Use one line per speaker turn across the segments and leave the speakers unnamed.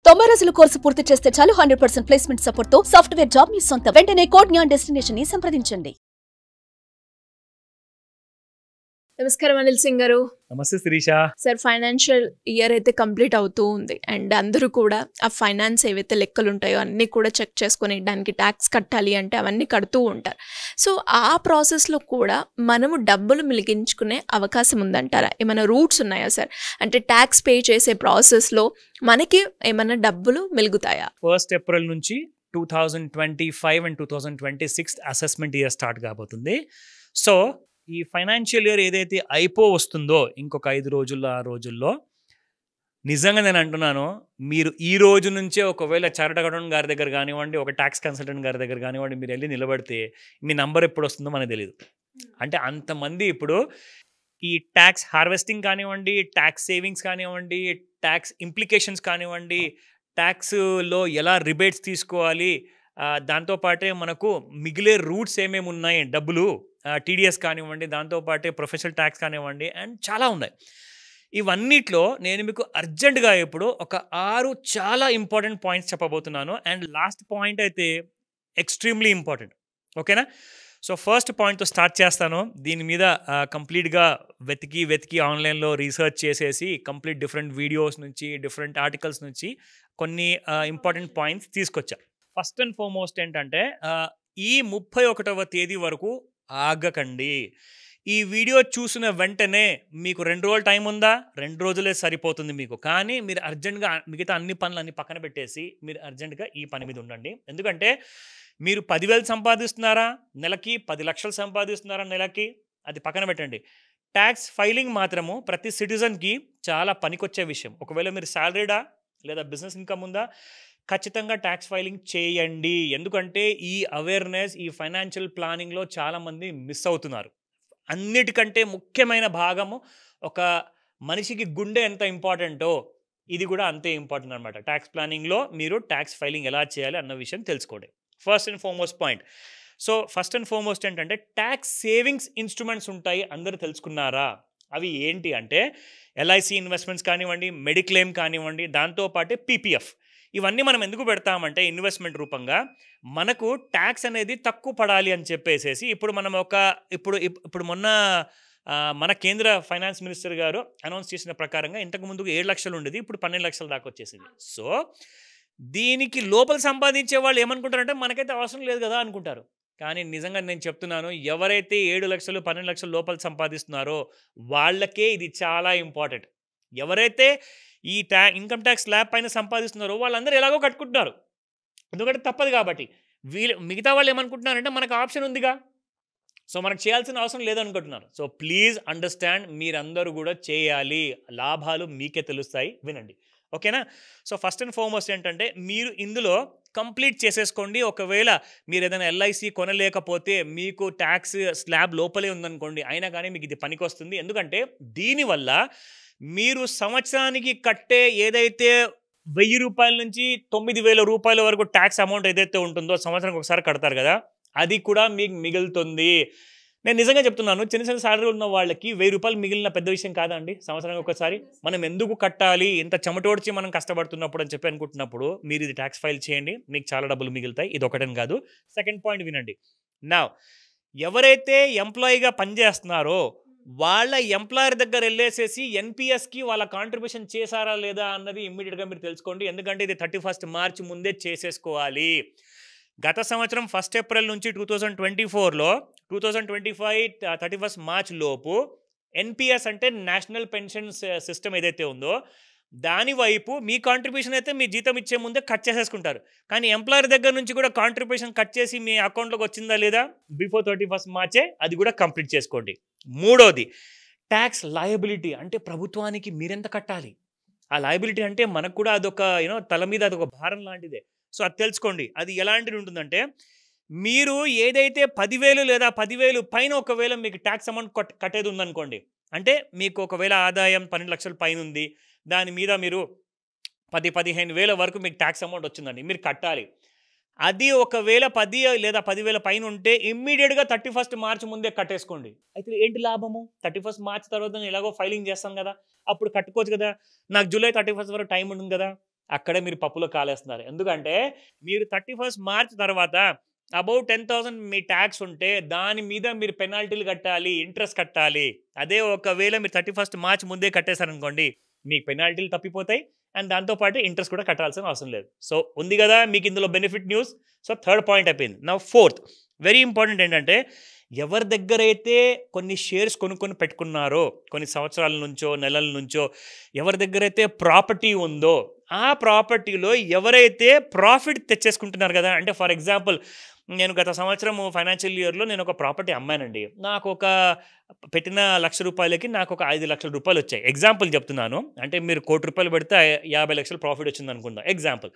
90 రోజుల కోర్సు పూర్తి చేస్తే చాలు 100% ప్లేస్మెంట్ సపోర్ట్ తో సాఫ్ట్వేర్ జాబ్ మీ సొంతం. వెంటనే కోడ్ జ్ఞాన్ డెస్టినేషన్ ని సంప్రదించండి.
నమస్కారం అనిల్ సింగ్ గారు.
నమస్తే శిరీష.
సార్, ఫైనాన్షియల్ ఇయర్ అయితే కంప్లీట్ అవుతూ ఉంది అండ్ అందరూ కూడా ఆ ఫైనాన్స్ ఏవైతే లెక్కలు ఉంటాయో అన్నీ కూడా చెక్ చేసుకొని దానికి ట్యాక్స్ కట్టాలి అంటే అవన్నీ కడుతూ ఉంటారు. సో ఆ ప్రాసెస్లో కూడా మనము డబ్బులు మిలిగించుకునే అవకాశం ఉందంటారా? ఏమైనా రూట్స్ ఉన్నాయా సార్? అంటే ట్యాక్స్ పే చేసే ప్రాసెస్లో మనకి ఏమైనా డబ్బులు మిలుగుతాయా?
1 ఏప్రిల్ నుంచి 2025 అండ్ 2026 అసెస్మెంట్ ఇయర్ స్టార్ట్ కాబోతుంది. సో ఈ ఫైనాన్షియల్ ఇయర్ ఏదైతే వస్తుందో ఇంకొక 5 రోజుల్లో 6 రోజుల్లో నిజంగా నేను అంటున్నాను, మీరు ఈ రోజు నుంచే ఒకవేళ చార్టర్డ్ అకౌంటెంట్ గారి దగ్గర కానివ్వండి, ఒక ట్యాక్స్ కన్సల్టెంట్ గారి దగ్గర కానివ్వండి, మీరు వెళ్ళి నిలబడితే మీ నంబర్ ఎప్పుడు వస్తుందో మనకు తెలియదు. అంటే అంతమంది ఇప్పుడు ఈ ట్యాక్స్ హార్వెస్టింగ్ కానివ్వండి, ట్యాక్స్ సేవింగ్స్ కానివ్వండి, ట్యాక్స్ ఇంప్లికేషన్స్ కానివ్వండి, ట్యాక్స్లో ఎలా రిబేట్స్ తీసుకోవాలి, దాంతోపాటే మనకు మిగిలే రూట్స్ ఏమేమి ఉన్నాయి, డబ్బులు టీడీఎస్ కానివ్వండి, దాంతోపాటే ప్రొఫెషనల్ ట్యాక్స్ కానివ్వండి, అండ్ చాలా ఉన్నాయి. ఇవన్నిట్లో నేను మీకు అర్జెంటుగా ఇప్పుడు ఒక 6 చాలా ఇంపార్టెంట్ పాయింట్స్ చెప్పబోతున్నాను. అండ్ లాస్ట్ పాయింట్ అయితే ఎక్స్ట్రీమ్లీ ఇంపార్టెంట్. ఓకేనా? సో ఫస్ట్ పాయింట్తో స్టార్ట్ చేస్తాను. దీని మీద కంప్లీట్గా వెతికి ఆన్లైన్లో రీసెర్చ్ చేసేసి కంప్లీట్ డిఫరెంట్ వీడియోస్ నుంచి, డిఫరెంట్ ఆర్టికల్స్ నుంచి కొన్ని ఇంపార్టెంట్ పాయింట్స్ తీసుకొచ్చా. ఫస్ట్ అండ్ ఫార్మోస్ట్ ఏంటంటే, ఈ 31వ తేదీ వరకు ఆగకండి. ఈ వీడియో చూసిన వెంటనే మీకు 2 రోజులు టైం ఉందా? 2 రోజులే సరిపోతుంది మీకు. కానీ మీరు అర్జెంట్గా మిగతా అన్ని పనులన్నీ పక్కన పెట్టేసి మీరు అర్జెంటుగా ఈ పని మీద ఉండండి. ఎందుకంటే మీరు 10,000 సంపాదిస్తున్నారా నెలకి, 10 లక్షలు సంపాదిస్తున్నారా నెలకి, అది పక్కన పెట్టండి. ట్యాక్స్ ఫైలింగ్ మాత్రము ప్రతి సిటిజన్కి చాలా పనికొచ్చే విషయం. ఒకవేళ మీరు శాలరీడా లేదా బిజినెస్ ఇన్కమ్ ఉందా, ఖచ్చితంగా ట్యాక్స్ ఫైలింగ్ చేయండి. ఎందుకంటే ఈ అవేర్నెస్, ఈ ఫైనాన్షియల్ ప్లానింగ్లో చాలామంది మిస్ అవుతున్నారు. అన్నిటికంటే ముఖ్యమైన భాగము, ఒక మనిషికి గుండె ఎంత ఇంపార్టెంటో ఇది కూడా అంతే ఇంపార్టెంట్ అనమాట. ట్యాక్స్ ప్లానింగ్లో మీరు ట్యాక్స్ ఫైలింగ్ ఎలా చేయాలి అన్న విషయం తెలుసుకోండి. First and foremost point. So first and foremost ఏంటంటే, ట్యాక్స్ సేవింగ్స్ ఇన్స్ట్రుమెంట్స్ ఉంటాయి, అందరూ తెలుసుకున్నారా? అవి ఏంటి అంటే ఎల్ఐసి ఇన్వెస్ట్మెంట్స్ కానివ్వండి, మెడిక్లెయిమ్ కానివ్వండి, దాంతోపాటే పీపీఎఫ్. ఇవన్నీ మనం ఎందుకు పెడతామంటే ఇన్వెస్ట్మెంట్ రూపంగా మనకు ట్యాక్స్ అనేది తక్కువ పడాలి అని చెప్పేసేసి ఇప్పుడు మనం ఇప్పుడు మొన్న మన కేంద్ర ఫైనాన్స్ మినిస్టర్ గారు అనౌన్స్ చేసిన ప్రకారంగా ఇంతకు ముందుకు 7 లక్షలు ఉండేది, ఇప్పుడు 12 లక్షల దాకా వచ్చేసింది. సో దీనికి లోపల సంపాదించే వాళ్ళు ఏమనుకుంటారంటే మనకైతే అవసరం లేదు కదా అనుకుంటారు. కానీ నిజంగా నేను చెప్తున్నాను, ఎవరైతే 7 లక్షలు 12 లక్షలు లోపల సంపాదిస్తున్నారో వాళ్ళకే ఇది చాలా ఇంపార్టెంట్. ఎవరైతే ఈ ఇన్కమ్ ట్యాక్స్ స్లాబ్ పైన సంపాదిస్తున్నారో వాళ్ళందరూ ఎలాగో కట్టుకుంటున్నారు, ఎందుకంటే తప్పదు కాబట్టి. మిగతా వాళ్ళు ఏమనుకుంటున్నారంటే మనకు ఆప్షన్ ఉందిగా, సో మనకు చేయాల్సిన అవసరం లేదనుకుంటున్నారు. సో ప్లీజ్ అండర్స్టాండ్, మీరందరూ కూడా చేయాలి, లాభాలు మీకే తెలుస్తాయి, వినండి. ఓకేనా? సో ఫస్ట్ అండ్ ఫార్మోస్ట్ ఏంటంటే, మీరు ఇందులో కంప్లీట్ చేసేసుకోండి. ఒకవేళ మీరు ఏదైనా ఎల్ఐసి కొనలేకపోతే, మీకు ట్యాక్స్ స్లాబ్ లోపలే ఉందనుకోండి, అయినా కానీ మీకు ఇది పనికొస్తుంది. ఎందుకంటే దీనివల్ల మీరు సంవత్సరానికి కట్టే ఏదైతే 1000 రూపాయల నుంచి 9,000 రూపాయల వరకు ట్యాక్స్ అమౌంట్ ఏదైతే ఉంటుందో, సంవత్సరానికి ఒకసారి కడతారు కదా, అది కూడా మీకు మిగులుతుంది. నేను నిజంగా చెప్తున్నాను, చిన్న చిన్న శాలరీ ఉన్న వాళ్ళకి 1000 రూపాయలు మిగిలిన పెద్ద విషయం కాదా అండి సంవత్సరానికి ఒకసారి? మనం ఎందుకు కట్టాలి, ఇంత చెమటోడ్చి మనం కష్టపడుతున్నప్పుడు అని చెప్పి అనుకుంటున్నప్పుడు మీరు ఇది ట్యాక్స్ ఫైల్ చేయండి, మీకు చాలా డబ్బులు మిగులుతాయి. ఇది ఒకటని కాదు. సెకండ్ పాయింట్ వినండి. నా ఎవరైతే ఎంప్లాయీగా పనిచేస్తున్నారో వాళ్ళ ఎంప్లాయర్ దగ్గర వెళ్ళేసేసి ఎన్పిఎస్కి వాళ్ళ కాంట్రిబ్యూషన్ చేశారా లేదా అన్నది ఇమ్మీడియట్గా మీరు తెలుసుకోండి. ఎందుకంటే ఇది 31 మార్చి ముందే చేసేసుకోవాలి. గత సంవత్సరం 1 ఏప్రిల్ నుంచి 2024లో 2025 31 మార్చ్ లోపు ఎన్పిఎస్ అంటే నేషనల్ పెన్షన్ సిస్టమ్ ఏదైతే ఉందో దాని వైపు మీ కాంట్రిబ్యూషన్ అయితే మీ జీతం ఇచ్చే ముందే కట్ చేసేసుకుంటారు. కానీ ఎంప్లాయర్ దగ్గర నుంచి కూడా కాంట్రిబ్యూషన్ కట్ చేసి మీ అకౌంట్లోకి వచ్చిందా లేదా బిఫోర్ 31 మార్చే అది కూడా కంప్లీట్ చేసుకోండి. మూడోది, ట్యాక్స్ లయబిలిటీ అంటే ప్రభుత్వానికి మీరెంత కట్టాలి. ఆ లయబిలిటీ అంటే మనకు కూడా అదొక తల మీద అదొక భారం లాంటిదే. సో అది తెలుసుకోండి. అది ఎలాంటిది ఉంటుందంటే, మీరు ఏదైతే 10,000 లేదా 10,000 పైన ఒకవేళ మీకు ట్యాక్స్ అమౌంట్ కట్టేది ఉందనుకోండి, అంటే మీకు ఒకవేళ ఆదాయం 12 లక్షల పైన ఉంది, దాని మీద మీరు 10,000-15,000 వరకు మీకు ట్యాక్స్ అమౌంట్ వచ్చిందండి, మీరు కట్టాలి. అది ఒకవేళ 10 లేదా 10,000 పైన ఉంటే ఇమ్మీడియట్గా 31 మార్చి ముందే కట్టేసుకోండి. అయితే ఏంటి లాభము? 31 మార్చి తర్వాత నేను ఎలాగో ఫైలింగ్ చేస్తాను కదా, అప్పుడు కట్టుకోవచ్చు కదా, నాకు జూలై 31 వరకు టైం ఉంటుంది కదా, అక్కడే మీరు పప్పులో కాలేస్తున్నారు. ఎందుకంటే మీరు 31st మార్చ్ తర్వాత అబౌట్ 10,000 మీ ట్యాక్స్ ఉంటే దాని మీద మీరు పెనాల్టీలు కట్టాలి, ఇంట్రెస్ట్ కట్టాలి. అదే ఒకవేళ మీరు 31st మార్చ్ ముందే కట్టేశారనుకోండి, మీకు పెనాల్టీలు తప్పిపోతాయి అండ్ దాంతోపాటు ఇంట్రెస్ట్ కూడా కట్టాల్సిన అవసరం లేదు. సో ఉంది కదా మీకు ఇందులో benefit news. So third point అయిపోయింది. నా ఫోర్త్ వెరీ ఇంపార్టెంట్ ఏంటంటే, ఎవరి దగ్గర అయితే కొన్ని షేర్స్ కొనుక్కొని పెట్టుకున్నారో కొన్ని సంవత్సరాల నుంచో నెలల నుంచో, ఎవరి దగ్గర అయితే ప్రాపర్టీ ఉందో ఆ ప్రాపర్టీలో ఎవరైతే ప్రాఫిట్ తెచ్చేసుకుంటున్నారు కదా, అంటే ఫర్ ఎగ్జాంపుల్ నేను గత సంవత్సరం ఫైనాన్షియల్ ఇయర్లో నేను ఒక ప్రాపర్టీ అమ్మానండి. నాకు ఒక పెట్టిన ₹1,00,000కి నాకు ఒక ₹5,00,000 వచ్చాయి. ఎగ్జాంపుల్ చెప్తున్నాను. అంటే మీరు ₹1,00,00,000 పెడితే 50 లక్షలు ప్రాఫిట్ వచ్చింది అనుకుందాం ఎగ్జాంపుల్.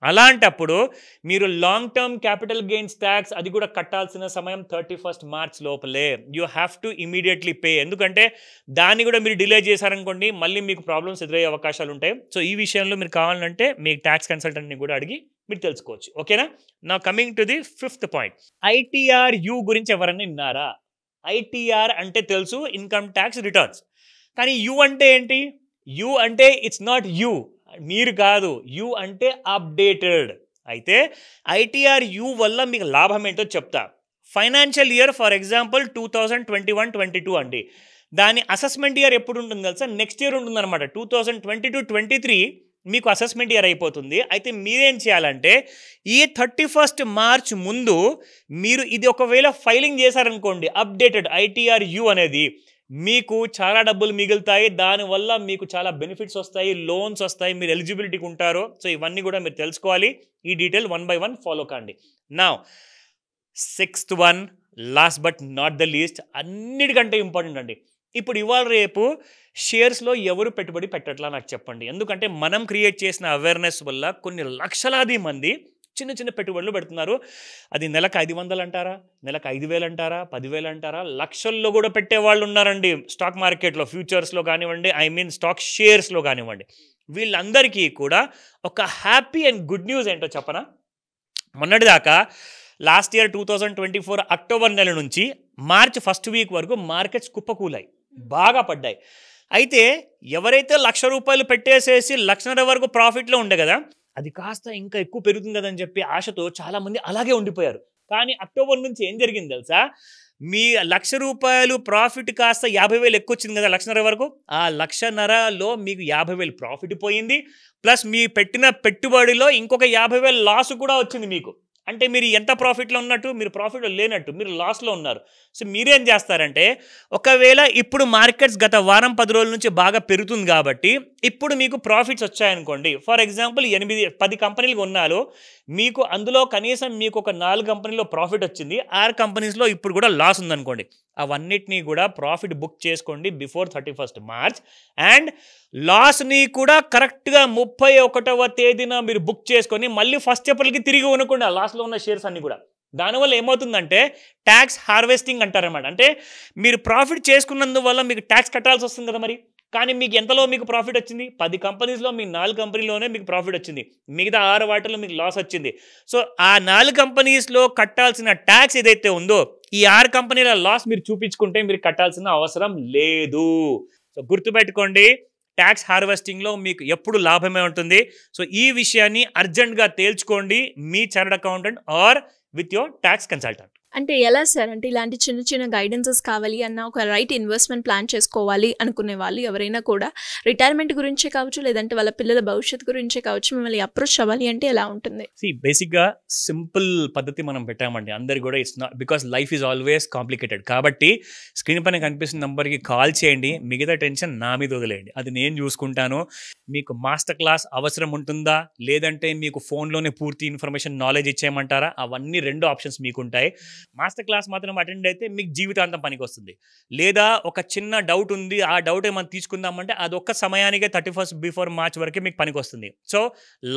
అలాంటప్పుడు మీరు long term capital gains tax అది కూడా కట్టాల్సిన సమయం 31st మార్చ్ లోపలే. You have to immediately pay. ఎందుకంటే దాన్ని కూడా మీరు డిలే చేశారనుకోండి మళ్ళీ మీకు ప్రాబ్లమ్స్ ఎదురయ్యే అవకాశాలు ఉంటాయి. సో ఈ విషయంలో మీరు కావాలంటే మీ ట్యాక్స్ కన్సల్టెంట్ని కూడా అడిగి మీరు తెలుసుకోవచ్చు. ఓకేనా? నా coming to the 5th point, ITR-U గురించి ఎవరన్నా విన్నారా? ITR అంటే తెలుసు, ఇన్కమ్ ట్యాక్స్ రిటర్న్స్. కానీ యూ అంటే ఏంటి? యూ అంటే ఇట్స్ నాట్ యూ, మీరు కాదు. యూ అంటే అప్డేటెడ్. అయితే ITR-U వల్ల మీకు లాభం ఏంటో చెప్తా. ఫైనాన్షియల్ ఇయర్ ఫర్ ఎగ్జాంపుల్ 2021-22 అండి. దాని అసెస్మెంట్ ఇయర్ ఎప్పుడు ఉంటుంది తెలుసా? నెక్స్ట్ ఇయర్ ఉంటుంది అనమాట. 2022-23 మీకు అసెస్మెంట్ ఇయర్ అయిపోతుంది. అయితే మీరేం చేయాలంటే ఈ 31st మార్చ్ ముందు మీరు ఇది ఒకవేళ ఫైలింగ్ చేశారనుకోండి, అప్డేటెడ్ ITR-U అనేది, మీకు చాలా డబ్బులు మిగులుతాయి. దానివల్ల మీకు చాలా బెనిఫిట్స్ వస్తాయి, లోన్స్ వస్తాయి, మీరు ఎలిజిబిలిటీకి ఉంటారు. సో ఇవన్నీ కూడా మీరు తెలుసుకోవాలి. ఈ డీటెయిల్ 1 by 1 ఫాలో కాండి. Now 6th one, last but not the least, అన్నిటికంటే ఇంపార్టెంట్ అండి. ఇప్పుడు ఇవాళ రేపు షేర్స్లో ఎవరు పెట్టుబడి పెట్టట్లా నాకు చెప్పండి. ఎందుకంటే మనం క్రియేట్ చేసిన అవేర్నెస్ వల్ల కొన్ని లక్షలాది మంది చిన్న చిన్న పెట్టుబడులు పెడుతున్నారు. అది నెలకు 500 అంటారా, నెలకు 5,000 అంటారా, 10,000 అంటారా, లక్షల్లో కూడా పెట్టే వాళ్ళు ఉన్నారండి స్టాక్ మార్కెట్లో, ఫ్యూచర్స్లో కానివ్వండి, స్టాక్ షేర్స్లో కానివ్వండి. వీళ్ళందరికీ కూడా ఒక హ్యాపీ అండ్ గుడ్ న్యూస్ ఏంటో చెప్పనా? మొన్నటిదాకా లాస్ట్ ఇయర్ 2024 అక్టోబర్ నెల నుంచి మార్చ్ 1st వీక్ వరకు మార్కెట్స్ కుప్పకూలాయి, బాగా పడ్డాయి. అయితే ఎవరైతే ₹1,00,000 పెట్టేసేసి 1,50,000 వరకు ప్రాఫిట్లో ఉండే కదా, అది కాస్త ఇంకా ఎక్కువ పెరుగుతుంది కదని చెప్పి ఆశతో చాలామంది అలాగే ఉండిపోయారు. కానీ అక్టోబర్ నుంచి ఏం జరిగింది తెలుసా? మీ ₹1,00,000 ప్రాఫిట్ కాస్త 50,000 ఎక్కువ వచ్చింది కదా 1,50,000 వరకు. ఆ 1,50,000లో మీకు 50,000 ప్రాఫిట్ పోయింది, ప్లస్ మీ పెట్టిన పెట్టుబడిలో ఇంకొక 50,000 లాస్ కూడా వచ్చింది మీకు. అంటే మీరు ఎంత ప్రాఫిట్లో ఉన్నట్టు? మీరు ప్రాఫిట్లో లేనట్టు, మీరు లాస్లో ఉన్నారు. సో మీరేం చేస్తారంటే, ఒకవేళ ఇప్పుడు మార్కెట్స్ గత వారం 10 రోజుల నుంచి బాగా పెరుగుతుంది కాబట్టి ఇప్పుడు మీకు ప్రాఫిట్స్ వచ్చాయనుకోండి, ఫర్ ఎగ్జాంపుల్ 8-10 కంపెనీలు కొన్నారు, మీకు అందులో కనీసం మీకు ఒక 4 కంపెనీలో ప్రాఫిట్ వచ్చింది, 6 కంపెనీస్లో ఇప్పుడు కూడా లాస్ ఉందనుకోండి, అవన్నిటినీ కూడా ప్రాఫిట్ బుక్ చేసుకోండి బిఫోర్ 31st మార్చ్. అండ్ లాస్ని కూడా కరెక్ట్గా 31వ తేదీన మీరు బుక్ చేసుకొని మళ్ళీ 1st ఏప్రిల్కి తిరిగి కొనుక్కోండి ఆ లాస్లో ఉన్న షేర్స్ అన్ని కూడా. దానివల్ల ఏమవుతుందంటే ట్యాక్స్ హార్వెస్టింగ్ అంటారన్నమాట. అంటే మీరు ప్రాఫిట్ చేసుకున్నందువల్ల మీకు ట్యాక్స్ కట్టాల్సి వస్తుంది కదా మరి. కానీ మీకు ఎంతలో మీకు ప్రాఫిట్ వచ్చింది? 10 కంపెనీస్లో మీకు 4 కంపెనీలోనే మీకు ప్రాఫిట్ వచ్చింది, మిగతా 6 వాటిలో మీకు లాస్ వచ్చింది. సో ఆ 4 కంపెనీస్లో కట్టాల్సిన ట్యాక్స్ ఏదైతే ఉందో ఈ 6 కంపెనీల లాస్ మీరు చూపించుకుంటే మీరు కట్టాల్సిన అవసరం లేదు. సో గుర్తుపెట్టుకోండి, ట్యాక్స్ హార్వెస్టింగ్లో మీకు ఎప్పుడు లాభమే ఉంటుంది. సో ఈ విషయాన్ని అర్జెంట్గా తేల్చుకోండి మీ chartered accountant or with your tax consultant.
అంటే ఎలా సార్? అంటే ఇలాంటి చిన్న చిన్న గైడెన్సెస్ కావాలి అన్న, ఒక రైట్ ఇన్వెస్ట్మెంట్ ప్లాన్ చేసుకోవాలి అనుకునే వాళ్ళు ఎవరైనా కూడా రిటైర్మెంట్ గురించే కావచ్చు, లేదంటే వాళ్ళ పిల్లల భవిష్యత్తు గురించే కావచ్చు, మిమ్మల్ని అప్రోచ్ అవ్వాలి అంటే ఎలా ఉంటుంది?
బేసిక్గా సింపుల్ పద్ధతి మనం పెట్టామండి అందరికి కూడా. It's not because life is always complicated. కాబట్టి స్క్రీన్ పైన కనిపిస్తున్న నెంబర్కి కాల్ చేయండి, మిగతా టెన్షన్ నా మీద వదిలేయండి, అది నేను చూసుకుంటాను. మీకు మాస్టర్ క్లాస్ అవసరం ఉంటుందా, లేదంటే మీకు ఫోన్లోనే పూర్తి ఇన్ఫర్మేషన్ నాలెడ్జ్ ఇచ్చేయమంటారా? అవన్నీ 2 ఆప్షన్స్ మీకు ఉంటాయి. మాస్టర్ క్లాస్ మాత్రం అటెండ్ అయితే మీకు జీవితాంతం పనికి వస్తుంది. లేదా ఒక చిన్న డౌట్ ఉంది, ఆ డౌట్ ఏమైనా తీసుకుందామంటే అదొక్క సమయానికే 31st బిఫోర్ మార్చ్ వరకే మీకు పనికి వస్తుంది. సో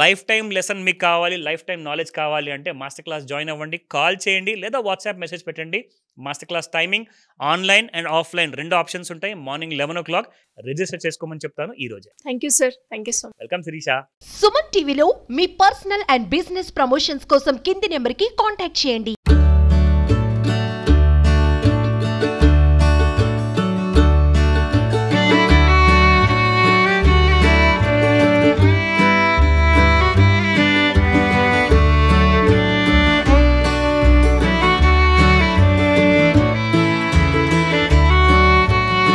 లైఫ్ టైం లెసన్ మీకు కావాలి, లైఫ్ టైం నాలెడ్జ్ కావాలి అంటే మాస్టర్ క్లాస్ జాయిన్ అవ్వండి, కాల్ చేయండి లేదా వాట్సాప్ మెసేజ్ పెట్టండి. Master class timing online and offline 2 options ఉంటాయి. మార్నింగ్ 11 o'clock రిజిస్టర్ చేసుకోమని చెప్తాను ఈ రోజే.
Thank you sir. Thank you so much.
Welcome Shirisha.
Suman టీవీలో మీ పర్సనల్ అండ్ బిజినెస్ ప్రమోషన్స్ కోసం కింది నెంబర్కి కాంటాక్ట్ చేయండి.